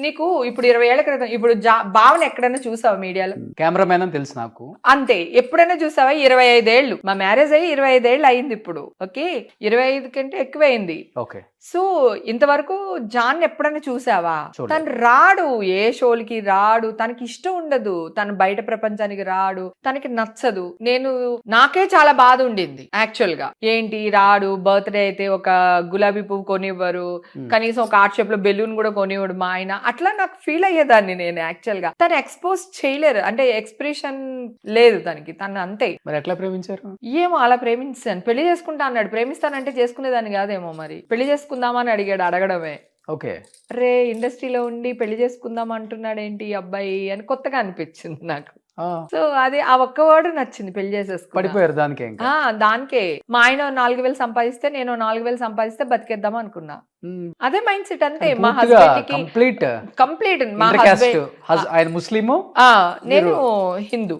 నీకు ఇప్పుడు 20 ఏళ్ల క్రితం ఇప్పుడు భావన ఎక్కడైనా చూసావా మీడియాలో? కెమెరామెన్ అని తెలుసు నాకు. అంతే. ఎప్పుడైనా చూసావా? 25 ఏళ్ళు మా మ్యారేజ్ అయ్యి 25 ఏళ్ళు అయింది ఇప్పుడు. ఓకే, 25 కంటే ఎక్కువైంది. ఓకే. సో ఇంతవరకు జాన్ ఎప్పుడైనా చూసావా? చూడలేదు. తను రాడు, ఏ షోలకి రాడు, తనకి ఇష్టం ఉండదు, తను బయట ప్రపంచానికి రాడు, తనకి నచ్చదు. నాకే చాలా బాధ ఉండింది యాక్చువల్ గా. ఏంటి రాడు, బర్త్డే అయితే ఒక గులాబీ పువ్వు కొనివ్వరు, కనీసం ఒక ఆర్ట్ షేప్ లో బెలూన్ కూడా కొనివ్వడు మా ఆయన. అట్లా నాకు ఫీల్ అయ్యేదాన్ని నేను యాక్చువల్ గా. తను ఎక్స్పోజ్ చేయలేరు, అంటే ఎక్స్ప్రెషన్ లేదు తనకి, తను అంతే. మరి ఎట్లా ప్రేమించారు? ఏమో అలా ప్రేమించాను. పెళ్లి చేసుకుంటా అన్నాడు. ప్రేమిస్తానంటే చేసుకునేదాన్ని కాదేమో మరి. పెళ్లి చేసుకుందామని అడగడమే. ఓకే. రే ఇండస్ట్రీలో ఉండి పెళ్లి చేసుకుందాం అంటున్నాడు ఏంటి ఈ అబ్బాయి అని కొత్తగా అనిపించింది నాకు. సో అది ఆ ఒక్క వర్డ్ నచ్చింది, పెళ్లి చేసేసుకున్నా. పడిపోయారు దానికే ఇంకా. దానికే. మా ఆయన 4,000 సంపాదిస్తే నేను 4,000 సంపాదిస్తే బతికేద్దాం అనుకున్నా. అదే మైండ్ సెట్ అంతే. మా హస్బెండ్ కి కంప్లీట్ కంప్లీట్ మా హస్బెండ్ ఆయన ముస్లిము, నేను హిందూ.